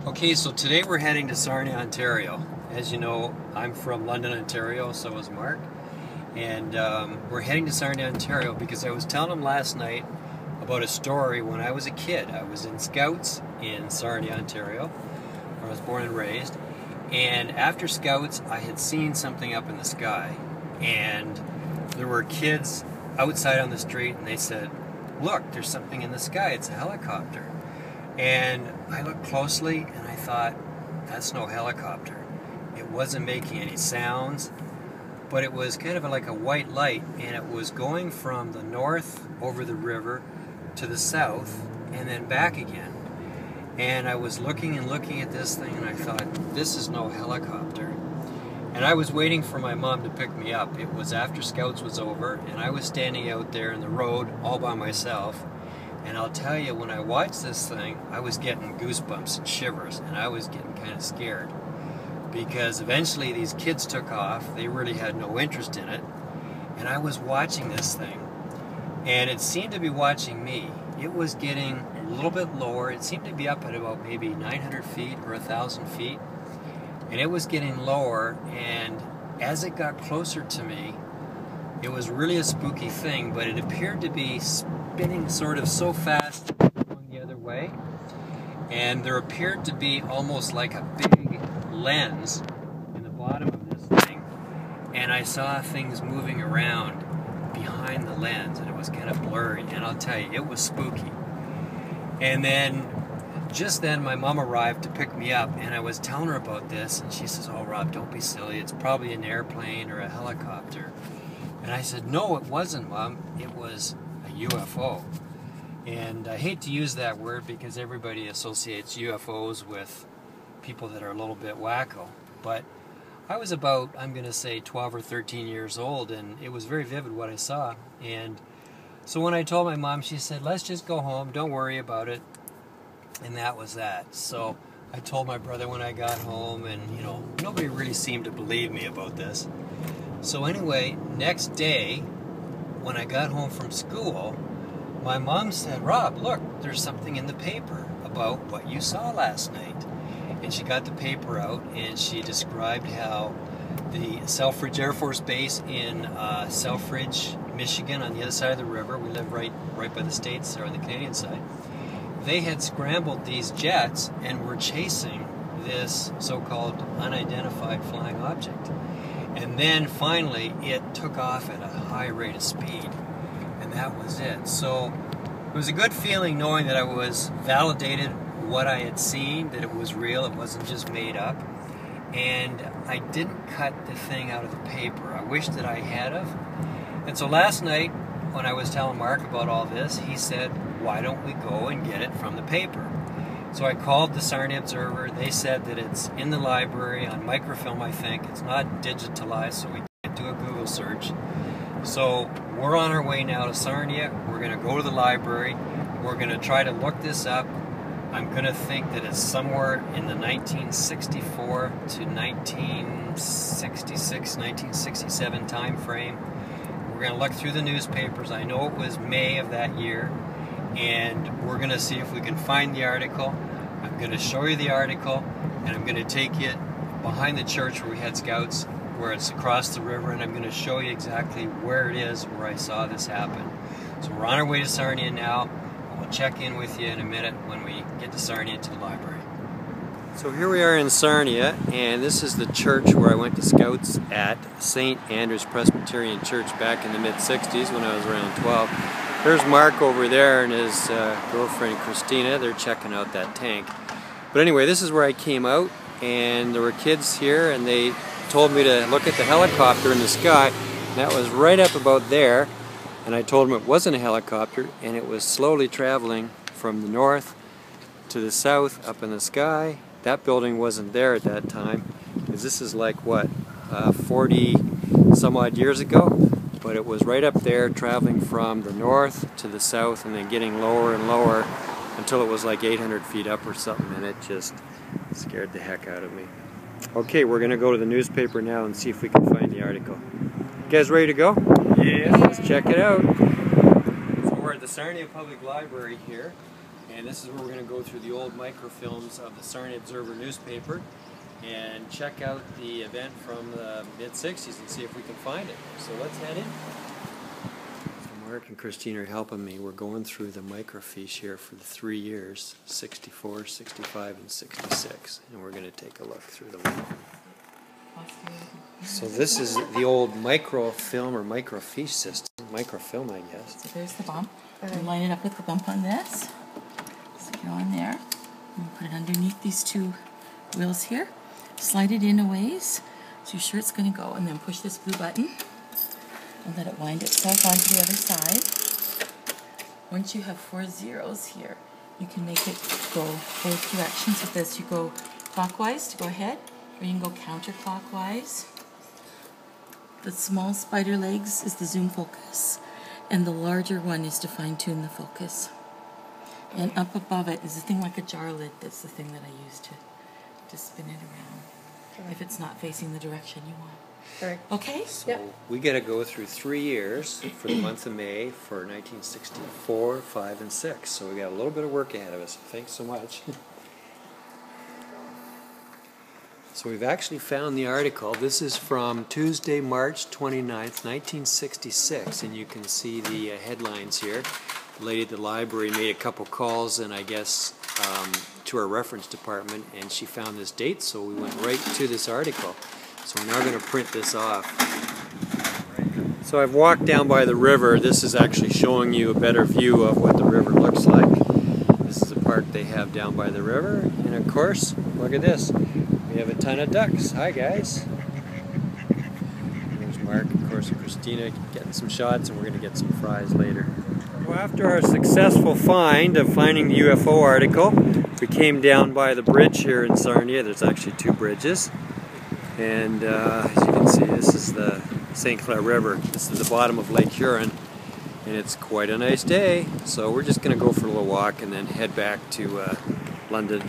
Okay, so today we're heading to Sarnia, Ontario. As you know, I'm from London, Ontario, so is Mark. And we're heading to Sarnia, Ontario because I was telling him last night about a story when I was a kid. I was in Scouts in Sarnia, Ontario, where I was born and raised. And after Scouts, I had seen something up in the sky. And there were kids outside on the street, and they said, "Look, there's something in the sky. It's a helicopter." And I looked closely and I thought, that's no helicopter. It wasn't making any sounds, but it was kind of like a white light, and it was going from the north over the river to the south and then back again. And I was looking and looking at this thing and I thought, this is no helicopter. And I was waiting for my mom to pick me up. It was after Scouts was over, and I was standing out there in the road all by myself. And I'll tell you, when I watched this thing, I was getting goosebumps and shivers, and I was getting kind of scared. Because eventually these kids took off. They really had no interest in it. And I was watching this thing, and it seemed to be watching me. It was getting a little bit lower. It seemed to be up at about maybe 900 feet or 1,000 feet. And it was getting lower, and as it got closer to me, it was really a spooky thing, but it appeared to be spinning sort of so fast going the other way, and there appeared to be almost like a big lens in the bottom of this thing, and I saw things moving around behind the lens, and it was kind of blurry, and I'll tell you, it was spooky. And then just then my mom arrived to pick me up, and I was telling her about this, and she says, "Oh, Rob, don't be silly, it's probably an airplane or a helicopter." And I said, "No, it wasn't, Mom. It was a UFO." And I hate to use that word because everybody associates UFOs with people that are a little bit wacko. But I was about, I'm going to say, 12 or 13 years old, and it was very vivid what I saw. And so when I told my mom, she said, "Let's just go home. Don't worry about it." And that was that. So I told my brother when I got home, and nobody really seemed to believe me about this. So anyway, next day, when I got home from school, my mom said, "Rob, look, there's something in the paper about what you saw last night." And she got the paper out, and she described how the Selfridge Air Force Base in Selfridge, Michigan, on the other side of the river, we live right by the States, or on the Canadian side, they had scrambled these jets and were chasing this so-called unidentified flying object. And then finally it took off at a high rate of speed, and that was it. So it was a good feeling knowing that I was validated what I had seen, that it was real, it wasn't just made up. And I didn't cut the thing out of the paper. I wish that I had of. And so last night when I was telling Mark about all this, he said, "Why don't we go and get it from the paper?" So I called the Sarnia Observer. They said that it's in the library on microfilm, I think. It's not digitalized, so we can't do a Google search. So we're on our way now to Sarnia. We're going to go to the library. We're going to try to look this up. I'm going to think that it's somewhere in the 1964 to 1966, 1967 time frame. We're going to look through the newspapers. I know it was May of that year. And we're going to see if we can find the article. I'm going to show you the article, and I'm going to take you behind the church where we had Scouts, where it's across the river, and I'm going to show you exactly where it is where I saw this happen. So we're on our way to Sarnia now, and we'll check in with you in a minute when we get to Sarnia to the library. So here we are in Sarnia, and this is the church where I went to Scouts at, St. Andrew's Presbyterian Church, back in the mid-60s when I was around 12. There's Mark over there and his girlfriend Christina. They're checking out that tank. But anyway, this is where I came out, and there were kids here, and they told me to look at the helicopter in the sky. And that was right up about there, and I told them it wasn't a helicopter, and it was slowly traveling from the north to the south up in the sky. That building wasn't there at that time, because this is like, what, 40 some odd years ago? But it was right up there, traveling from the north to the south, and then getting lower and lower until it was like 800 feet up or something, and it just scared the heck out of me. Okay, we're going to go to the newspaper now and see if we can find the article. You guys ready to go? Yeah. Let's check it out. So we're at the Sarnia Public Library here, And this is where we're going to go through the old microfilms of the Sarnia Observer newspaper and check out the event from the mid-60s and see if we can find it. So let's head in. So Mark and Christine are helping me. We're going through the microfiche here for the 3 years, 64, 65, and 66. And we're going to take a look through them. So this is the old microfilm or microfiche system. Microfilm, I guess. So there's the bump. You line it up with the bump on this. Stick it on there. And put it underneath these two wheels here. Slide it in a ways so you're sure it's going to go. And then push this blue button and let it wind itself onto the other side. Once you have 4 zeros here, you can make it go both directions with this. You go clockwise to go ahead, or you can go counterclockwise. The small spider legs is the zoom focus, and the larger one is to fine-tune the focus. And up above it is a thing like a jar lid. That's the thing that I use to spin it around, if it's not facing the direction you want. Correct. Okay? So we got to go through 3 years for the month of May for 1964, 5, and 6. So we got a little bit of work ahead of us. Thanks so much. So we've actually found the article. This is from Tuesday, March 29th, 1966, and you can see the headlines here. The lady at the library made a couple calls, and I guess to our reference department, and she found this date, so we went right to this article. So we're now going to print this off. So I've walked down by the river. This is actually showing you a better view of what the river looks like. This is the park they have down by the river, and of course, look at this. We have a ton of ducks. Hi guys. There's Mark, of course, and Christina getting some shots, and we're going to get some fries later. Well, after our successful find of finding the UFO article, we came down by the bridge here in Sarnia. There's actually 2 bridges. And as you can see, this is the St. Clair River. This is the bottom of Lake Huron, and it's quite a nice day. So we're just going to go for a little walk and then head back to London.